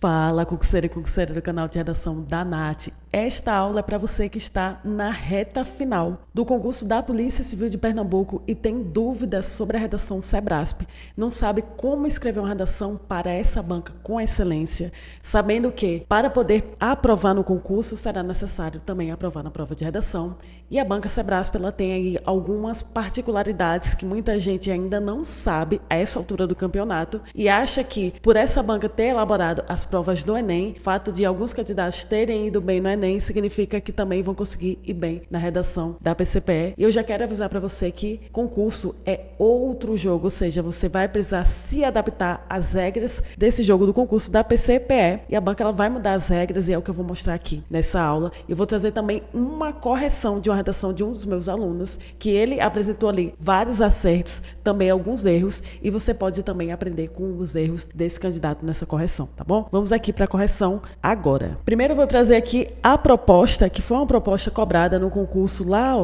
Fala, concurseira e concurseira do canal de redação da Nath. Esta aula é para você que está na reta final do concurso da Polícia Civil de Pernambuco e tem dúvidas sobre a redação Sebrasp. Não sabe como escrever uma redação para essa banca com excelência, sabendo que para poder aprovar no concurso será necessário também aprovar na prova de redação. E a banca Sebrasp ela tem aí algumas particularidades que muita gente ainda não sabe a essa altura do campeonato e acha que por essa banca ter elaborado as provas do Enem, o fato de alguns candidatos terem ido bem no Enem significa que também vão conseguir ir bem na redação da PCPE. E eu já quero avisar para você que concurso é outro jogo, ou seja, você vai precisar se adaptar às regras desse jogo do concurso da PCPE e a banca ela vai mudar as regras e é o que eu vou mostrar aqui nessa aula. Eu vou trazer também uma correção de uma redação de um dos meus alunos, que ele apresentou ali vários acertos, também alguns erros, e você pode também aprender com os erros desse candidato nessa correção, tá bom? Vamos aqui para a correção agora. Primeiro eu vou trazer aqui a proposta, que foi uma proposta cobrada no concurso lá,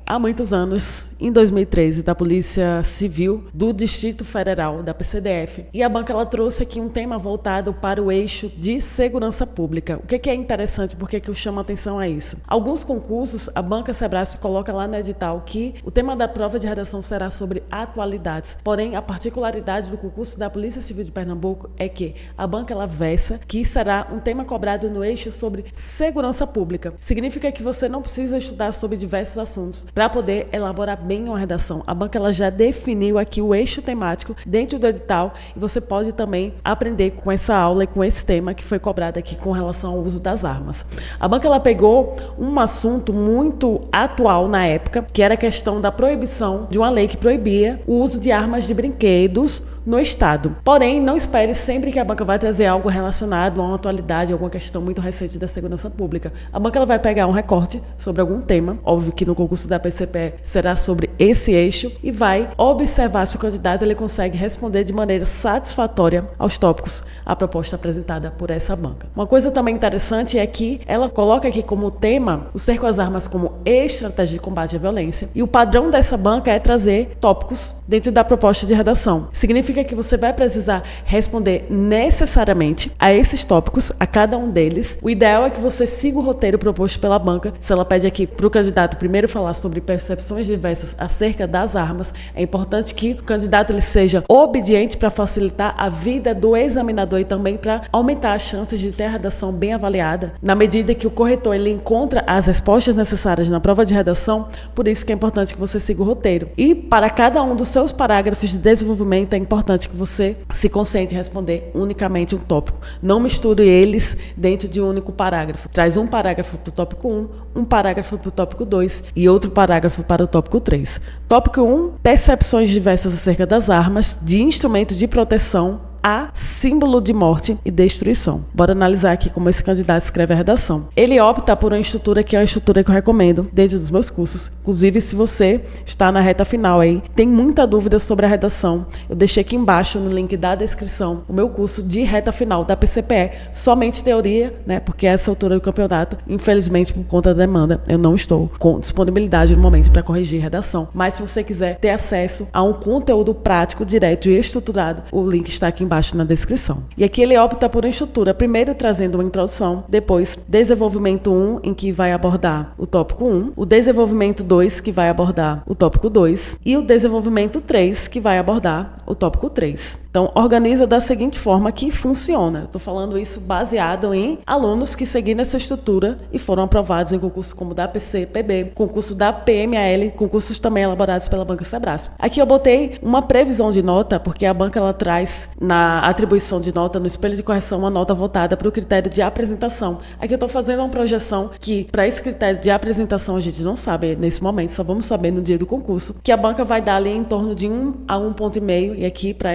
há muitos anos, em 2013, da Polícia Civil do Distrito Federal, da PCDF. E a banca ela trouxe aqui um tema voltado para o eixo de segurança pública. O que é interessante, por que eu chamo a atenção a isso? Alguns concursos, a banca Sebrasp coloca lá no edital que o tema da prova de redação será sobre atualidades. Porém, a particularidade do concurso da Polícia Civil de Pernambuco é que a banca ela versa que será um tema cobrado no eixo sobre segurança pública. Significa que você não precisa estudar sobre diversos assuntos para poder elaborar bem uma redação. A banca ela já definiu aqui o eixo temático dentro do edital e você pode também aprender com essa aula e com esse tema que foi cobrado aqui com relação ao uso das armas. A banca ela pegou um assunto muito atual na época, que era a questão da proibição de uma lei que proibia o uso de armas de brinquedos no estado. Porém, não espere sempre que a banca vai trazer algo relacionado a uma atualidade, alguma questão muito recente da segurança pública. A banca ela vai pegar um recorte sobre algum tema, óbvio que no concurso da PCPE será sobre esse eixo, e vai observar se o candidato ele consegue responder de maneira satisfatória aos tópicos a proposta apresentada por essa banca. Uma coisa também interessante é que ela coloca aqui como tema o cerco às armas como estratégia de combate à violência, e o padrão dessa banca é trazer tópicos dentro da proposta de redação. Significa que você vai precisar responder necessariamente a esses tópicos, a cada um deles. O ideal é que você siga o roteiro proposto pela banca. Se ela pede aqui para o candidato primeiro falar sobre percepções diversas acerca das armas, é importante que o candidato ele seja obediente para facilitar a vida do examinador e também para aumentar as chances de ter a redação bem avaliada, na medida que o corretor ele encontra as respostas necessárias na prova de redação. Por isso que é importante que você siga o roteiro. E para cada um dos seus parágrafos de desenvolvimento é importante que você se concentre em responder unicamente um tópico. Não misture eles dentro de um único parágrafo. Traz um parágrafo para o tópico 1, um parágrafo para o tópico 2 e outro parágrafo para o tópico 3. Tópico 1, percepções diversas acerca das armas, de instrumento de proteção a símbolo de morte e destruição. Bora analisar aqui como esse candidato escreve a redação. Ele opta por uma estrutura que é a estrutura que eu recomendo dentro dos meus cursos. Inclusive, se você está na reta final aí, tem muita dúvida sobre a redação, eu deixei aqui embaixo no link da descrição o meu curso de reta final da PCPE, somente teoria, né? Porque essa altura do campeonato, infelizmente por conta da demanda, eu não estou com disponibilidade no momento para corrigir redação. Mas se você quiser ter acesso a um conteúdo prático, direto e estruturado, o link está aqui embaixo na descrição. E aqui ele opta por uma estrutura, primeiro trazendo uma introdução, depois desenvolvimento 1, em que vai abordar o tópico 1, o desenvolvimento 2, que vai abordar o tópico 2, e o desenvolvimento 3, que vai abordar o tópico 3. Então, organiza da seguinte forma que funciona. Estou falando isso baseado em alunos que seguiram essa estrutura e foram aprovados em concursos como da PCPB, concurso da PMAL, concursos também elaborados pela banca Sebrasp. Aqui eu botei uma previsão de nota, porque a banca ela traz na atribuição de nota, no espelho de correção, uma nota voltada para o critério de apresentação. Aqui eu estou fazendo uma projeção que, para esse critério de apresentação, a gente não sabe nesse momento, só vamos saber no dia do concurso, que a banca vai dar ali em torno de 1 a 1,5 ponto. E aqui, para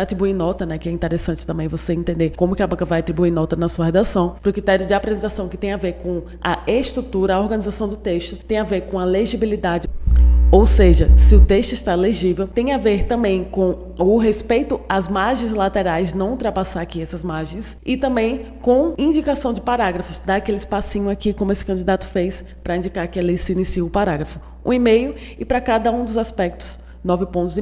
atribuir nota, né, que é interessante também você entender como que a banca vai atribuir nota na sua redação, para o critério de apresentação, que tem a ver com a estrutura, a organização do texto, tem a ver com a legibilidade. Ou seja, se o texto está legível, tem a ver também com o respeito às margens laterais, não ultrapassar aqui essas margens, e também com indicação de parágrafos, dar aquele espacinho aqui, como esse candidato fez, para indicar que ali se inicia o parágrafo. Um e-mail e para cada um dos aspectos 9,5 pontos,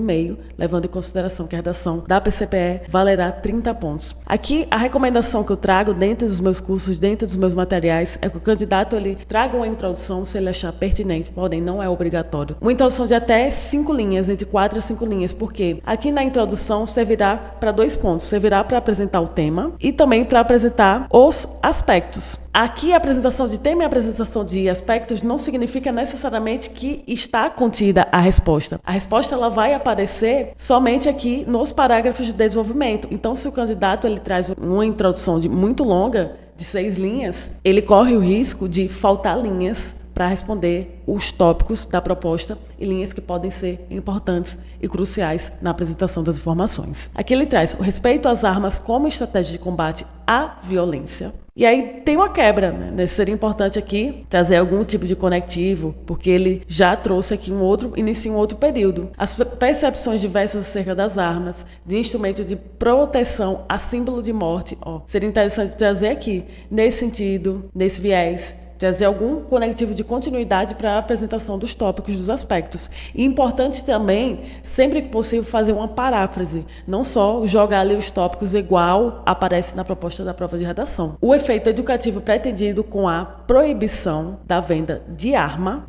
levando em consideração que a redação da PCPE valerá 30 pontos. Aqui, a recomendação que eu trago dentro dos meus cursos, dentro dos meus materiais, é que o candidato ele traga uma introdução se ele achar pertinente, porém não é obrigatório. Uma introdução de até 5 linhas, entre 4 e 5 linhas, porque aqui na introdução servirá para 2 pontos, servirá para apresentar o tema e também para apresentar os aspectos. Aqui a apresentação de tema e a apresentação de aspectos não significa necessariamente que está contida a resposta. A resposta ela vai aparecer somente aqui nos parágrafos de desenvolvimento. Então, se o candidato ele traz uma introdução muito longa, de 6 linhas, ele corre o risco de faltar linhas para responder os tópicos da proposta e linhas que podem ser importantes e cruciais na apresentação das informações. Aqui ele traz o respeito às armas como estratégia de combate à violência. E aí tem uma quebra, né? Seria importante aqui trazer algum tipo de conectivo, porque ele já trouxe aqui inicia um outro período. As percepções diversas acerca das armas, de instrumentos de proteção a símbolo de morte, seria interessante trazer aqui, nesse sentido, nesse viés, trazer algum conectivo de continuidade para a apresentação dos tópicos, dos aspectos. E importante também, sempre que possível, fazer uma paráfrase, não só jogar ali os tópicos igual aparece na proposta da prova de redação. O efeito educativo pretendido com a proibição da venda de arma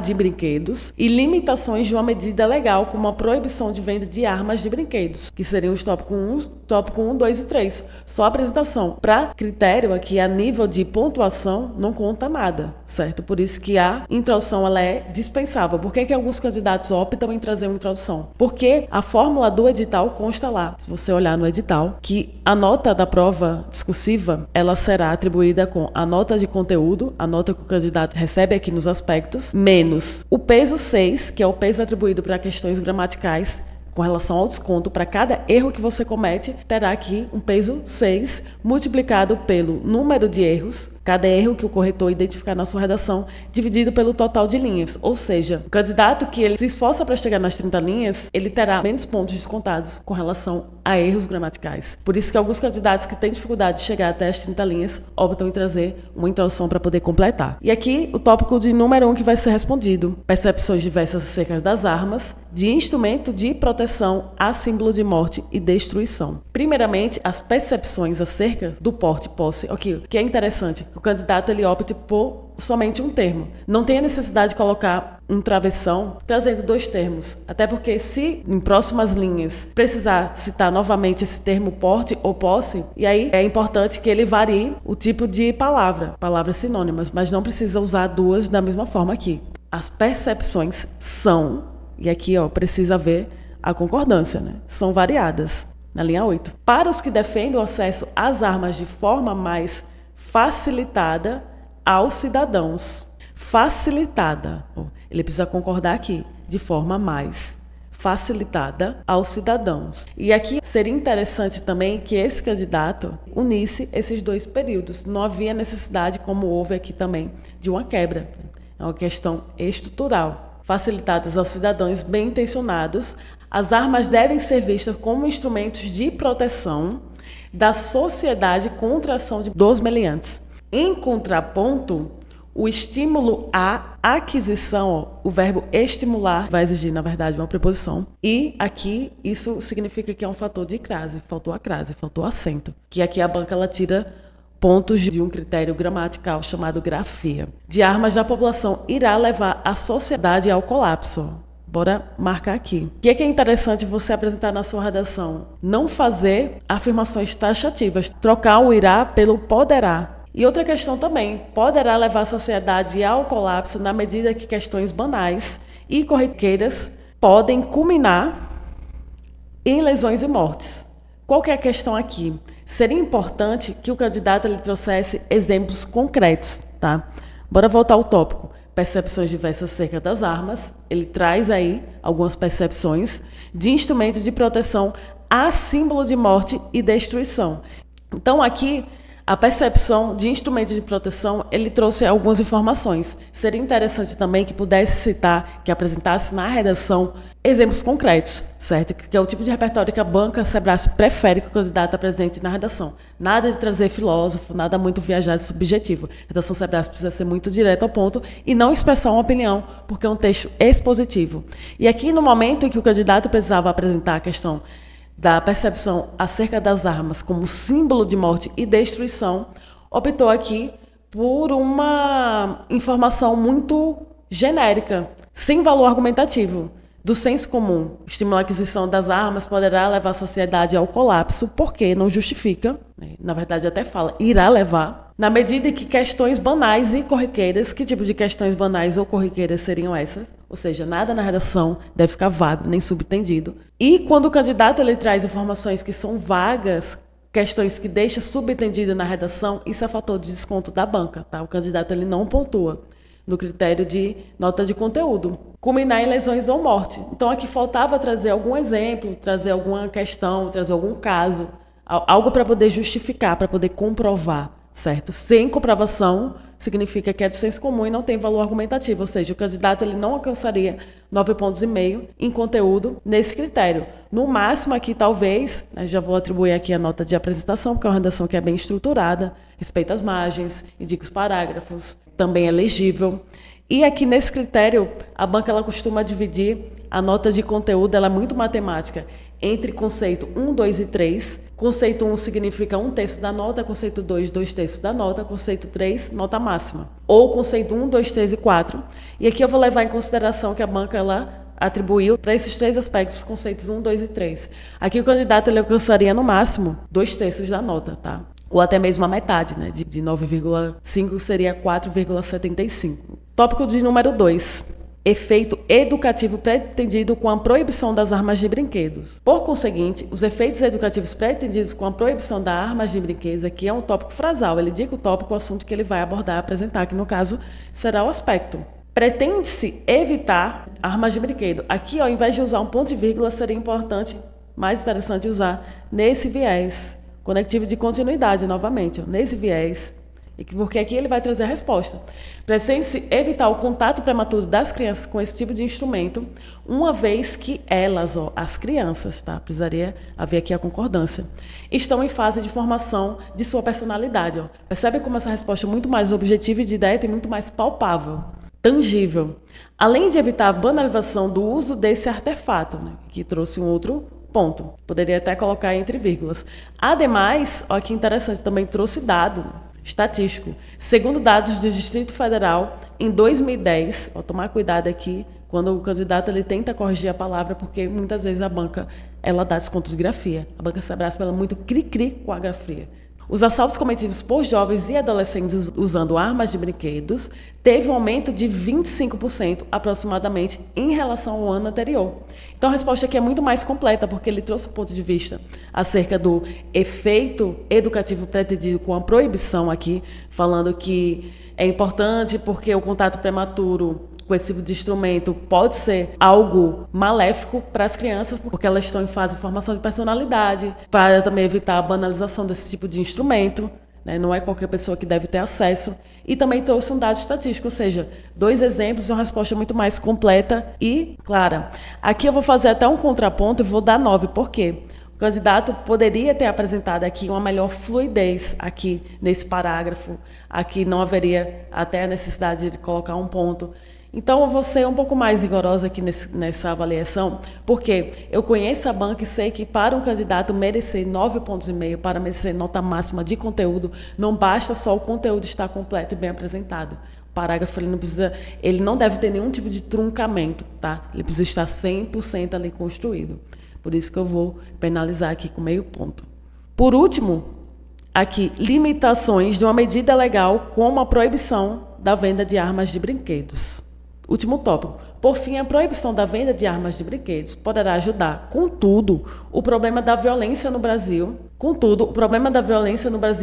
de brinquedos e limitações de uma medida legal, como a proibição de venda de armas de brinquedos, que seriam os tópico 1, 2 e 3. Só a apresentação. Para critério aqui, a nível de pontuação, não conta nada, certo? Por isso que a introdução ela é dispensável. Por que alguns candidatos optam em trazer uma introdução? Porque a fórmula do edital consta lá, se você olhar no edital, que a nota da prova discursiva ela será atribuída com a nota de conteúdo, a nota que o candidato recebe aqui nos aspectos, menos o peso 6, que é o peso atribuído para questões gramaticais, com relação ao desconto, para cada erro que você comete, terá aqui um peso 6 multiplicado pelo número de erros, cada erro que o corretor identificar na sua redação, dividido pelo total de linhas. Ou seja, o candidato que ele se esforça para chegar nas 30 linhas, ele terá menos pontos descontados com relação a erros gramaticais. Por isso que alguns candidatos que têm dificuldade de chegar até as 30 linhas optam em trazer uma introdução para poder completar. E aqui o tópico de número 1 que vai ser respondido. Percepções diversas acerca das armas, de instrumento de proteção a símbolo de morte e destruição. Primeiramente, as percepções acerca do porte e posse. O que é interessante, que o candidato ele opte por somente um termo. Não tem a necessidade de colocar um travessão trazendo 2 termos. Até porque se em próximas linhas precisar citar novamente esse termo porte ou posse, e aí é importante que ele varie o tipo de palavras sinônimas, mas não precisa usar 2 da mesma forma aqui. As percepções são, e aqui precisa ver a concordância, né? São variadas, na linha 8. Para os que defendem o acesso às armas de forma mais facilitada aos cidadãos. Facilitada. Ele precisa concordar aqui, de forma mais facilitada aos cidadãos. E aqui seria interessante também que esse candidato unisse esses 2 períodos. Não havia necessidade, como houve aqui também, de uma quebra. É uma questão estrutural. Facilitadas aos cidadãos bem intencionados, as armas devem ser vistas como instrumentos de proteção da sociedade contra a ação dos meliantes. Em contraponto, o estímulo à aquisição, o verbo estimular, vai exigir, na verdade, uma preposição. E aqui, isso significa que é um fator de crase. Faltou a crase, faltou acento. Que aqui a banca ela tira pontos de um critério gramatical chamado grafia. De armas da população irá levar a sociedade ao colapso. Bora marcar aqui. O que é interessante você apresentar na sua redação? Não fazer afirmações taxativas. Trocar o irá pelo poderá. E outra questão também, poderá levar a sociedade ao colapso na medida que questões banais e corriqueiras podem culminar em lesões e mortes. Qual que é a questão aqui? Seria importante que o candidato ele trouxesse exemplos concretos, tá? Bora voltar ao tópico. Percepções diversas acerca das armas. Ele traz aí algumas percepções de instrumentos de proteção a símbolo de morte e destruição. Então aqui A percepção de instrumentos de proteção, ele trouxe algumas informações. Seria interessante também que pudesse citar, que apresentasse na redação exemplos concretos, certo? Que é o tipo de repertório que a banca Sebrasp prefere que o candidato apresente na redação. Nada de trazer filósofo, nada muito viajado e subjetivo. A redação Sebrasp precisa ser muito direta ao ponto e não expressar uma opinião, porque é um texto expositivo. E aqui, no momento em que o candidato precisava apresentar a questão da percepção acerca das armas como símbolo de morte e destruição, optou aqui por uma informação muito genérica, sem valor argumentativo, do senso comum. Estimular a aquisição das armas poderá levar a sociedade ao colapso, porque não justifica, na verdade até fala, irá levar, na medida em que questões banais e corriqueiras, que tipo de questões banais ou corriqueiras seriam essas? Ou seja, nada na redação deve ficar vago, nem subtendido. E quando o candidato ele traz informações que são vagas, questões que deixa subentendida na redação, isso é fator de desconto da banca, tá? O candidato ele não pontua no critério de nota de conteúdo. Culminar em lesões ou morte. Então, aqui faltava trazer algum exemplo, trazer alguma questão, trazer algum caso, algo para poder justificar, para poder comprovar, certo? Sem comprovação, significa que é do senso comum e não tem valor argumentativo, ou seja, o candidato ele não alcançaria 9,5 pontos em conteúdo nesse critério. No máximo aqui, talvez, já vou atribuir aqui a nota de apresentação, porque é uma redação que é bem estruturada, respeita as margens, indica os parágrafos, também é legível. E aqui nesse critério, a banca ela costuma dividir a nota de conteúdo, ela é muito matemática, entre conceito 1, 2 e 3. Conceito 1 significa 1/3 da nota, conceito 2, 2/3 da nota, conceito 3, nota máxima. Ou conceito 1, 2, 3 e 4. E aqui eu vou levar em consideração que a banca ela atribuiu para esses três aspectos, conceitos 1, 2 e 3. Aqui o candidato ele alcançaria no máximo 2/3 da nota, tá? Ou até mesmo a metade, né? De 9,5 seria 4,75. Tópico de número 2. Efeito educativo pretendido com a proibição das armas de brinquedos. Por conseguinte, os efeitos educativos pretendidos com a proibição das armas de brinquedos aqui é um tópico frasal. Ele indica o tópico, o assunto que ele vai abordar, apresentar, que no caso será o aspecto. Pretende-se evitar armas de brinquedo. Aqui, ao invés de usar um ponto e vírgula, seria importante, mais interessante usar nesse viés conectivo de continuidade, novamente, nesse viés, porque aqui ele vai trazer a resposta. Pretende-se evitar o contato prematuro das crianças com esse tipo de instrumento, uma vez que elas, as crianças, tá? Precisaria haver aqui a concordância, estão em fase de formação de sua personalidade. Percebe como essa resposta é muito mais objetiva e direta e muito mais palpável, tangível. Além de evitar a banalização do uso desse artefato, né? Que trouxe um outro ponto. Poderia até colocar entre vírgulas. Ademais, olha que interessante, também trouxe dado estatístico. Segundo dados do Distrito Federal, em 2010, vou tomar cuidado aqui, quando o candidato ele tenta corrigir a palavra, porque muitas vezes a banca ela dá desconto de grafia. A banca Sebrasp ela é muito cri-cri com a grafia. Os assaltos cometidos por jovens e adolescentes usando armas de brinquedos teve um aumento de 25% aproximadamente em relação ao ano anterior. Então a resposta aqui é muito mais completa, porque ele trouxe um ponto de vista acerca do efeito educativo pretendido com a proibição aqui, falando que é importante porque o contato prematuro com esse tipo de instrumento pode ser algo maléfico para as crianças, porque elas estão em fase de formação de personalidade, para também evitar a banalização desse tipo de instrumento, né? Não é qualquer pessoa que deve ter acesso. E também trouxe um dado estatístico, ou seja, 2 exemplos e uma resposta muito mais completa e clara. Aqui eu vou fazer até um contraponto e vou dar 9, por quê? O candidato poderia ter apresentado aqui uma melhor fluidez aqui nesse parágrafo, aqui não haveria até a necessidade de colocar um ponto. Então, eu vou ser um pouco mais rigorosa aqui nessa avaliação, porque eu conheço a banca e sei que para um candidato merecer 9,5 pontos, para merecer nota máxima de conteúdo, não basta só o conteúdo estar completo e bem apresentado. O parágrafo ele não deve ter nenhum tipo de truncamento, tá? Ele precisa estar 100% ali construído. Por isso que eu vou penalizar aqui com meio ponto. Por último, aqui, limitações de uma medida legal como a proibição da venda de armas de brinquedos. Último tópico. Por fim, a proibição da venda de armas de brinquedos poderá ajudar. Contudo, o problema da violência no Brasil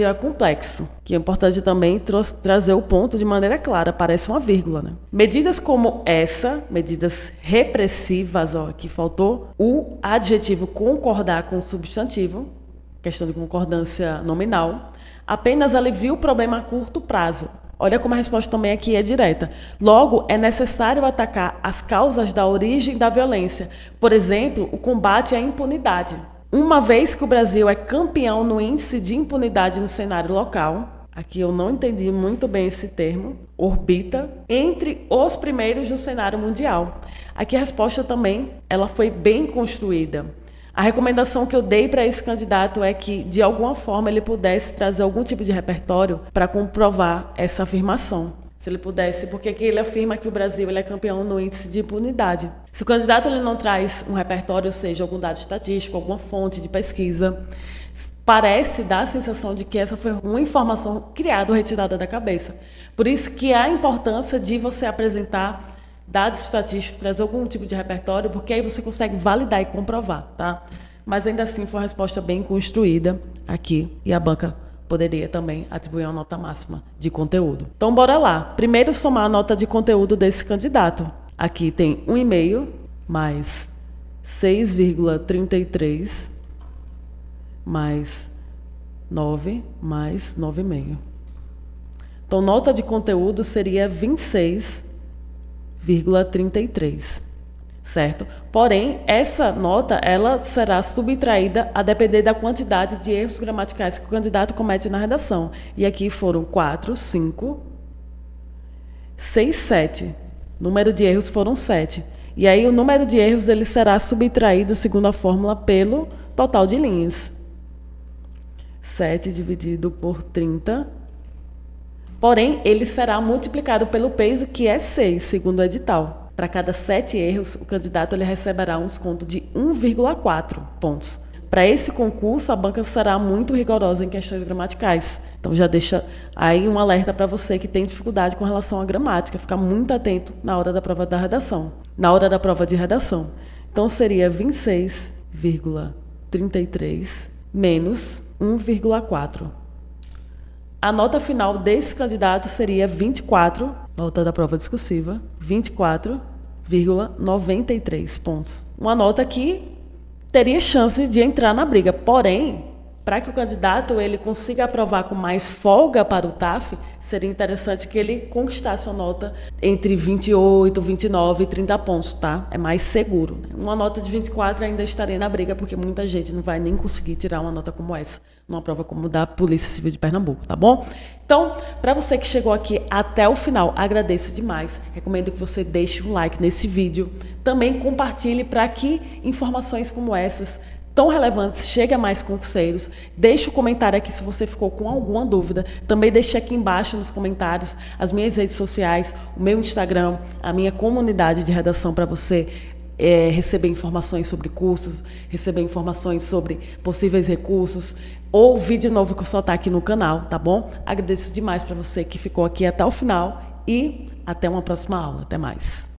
é complexo, que é importante também trazer o ponto de maneira clara, parece uma vírgula, né? Medidas como essa, medidas repressivas, aqui faltou o adjetivo concordar com o substantivo, questão de concordância nominal, apenas alivia o problema a curto prazo. Olha como a resposta também aqui é direta. Logo, é necessário atacar as causas da origem da violência. Por exemplo, o combate à impunidade. Uma vez que o Brasil é campeão no índice de impunidade no cenário local, aqui eu não entendi muito bem esse termo, orbita entre os primeiros no cenário mundial. Aqui a resposta também, ela foi bem construída. A recomendação que eu dei para esse candidato é que, de alguma forma, ele pudesse trazer algum tipo de repertório para comprovar essa afirmação. Se ele pudesse, porque aqui ele afirma que o Brasil ele é campeão no índice de impunidade. Se o candidato ele não traz um repertório, ou seja, algum dado estatístico, alguma fonte de pesquisa, parece dar a sensação de que essa foi uma informação criada ou retirada da cabeça. Por isso que há a importância de você apresentar dados estatísticos, trazer algum tipo de repertório, porque aí você consegue validar e comprovar, tá? Mas ainda assim foi uma resposta bem construída aqui e a banca poderia também atribuir uma nota máxima de conteúdo. Então, bora lá. Primeiro, somar a nota de conteúdo desse candidato. Aqui tem 1,5 mais 6,33 mais 9 mais 9,5. Então, nota de conteúdo seria 26,33. Certo? Porém, essa nota ela será subtraída a depender da quantidade de erros gramaticais que o candidato comete na redação. E aqui foram 4, 5, 6, 7. Número de erros foram 7. E aí o número de erros ele será subtraído, segundo a fórmula, pelo total de linhas. 7 dividido por 30. Porém, ele será multiplicado pelo peso, que é 6, segundo o edital. Para cada 7 erros, o candidato ele receberá um desconto de 1,4 pontos. Para esse concurso, a banca será muito rigorosa em questões gramaticais. Então, já deixa aí um alerta para você que tem dificuldade com relação à gramática. Ficar muito atento na hora da prova da redação. Na hora da prova de redação. Então, seria 26,33 menos 1,4. A nota final desse candidato seria 24, nota da prova discursiva, 24,93 pontos. Uma nota que teria chance de entrar na briga. Porém, para que o candidato ele consiga aprovar com mais folga para o TAF, seria interessante que ele conquistasse a nota entre 28, 29 e 30 pontos, tá? É mais seguro. Uma nota de 24 ainda estaria na briga, porque muita gente não vai nem conseguir tirar uma nota como essa, numa prova como da Polícia Civil de Pernambuco, tá bom? Então, para você que chegou aqui até o final, agradeço demais. Recomendo que você deixe um like nesse vídeo. Também compartilhe para que informações como essas tão relevantes cheguem a mais concurseiros. Deixe um comentário aqui se você ficou com alguma dúvida. Também deixe aqui embaixo nos comentários as minhas redes sociais, o meu Instagram, a minha comunidade de redação para você receber informações sobre cursos, receber informações sobre possíveis recursos ou vídeo novo que eu soltar aqui no canal, tá bom? Agradeço demais para você que ficou aqui até o final e até uma próxima aula. Até mais.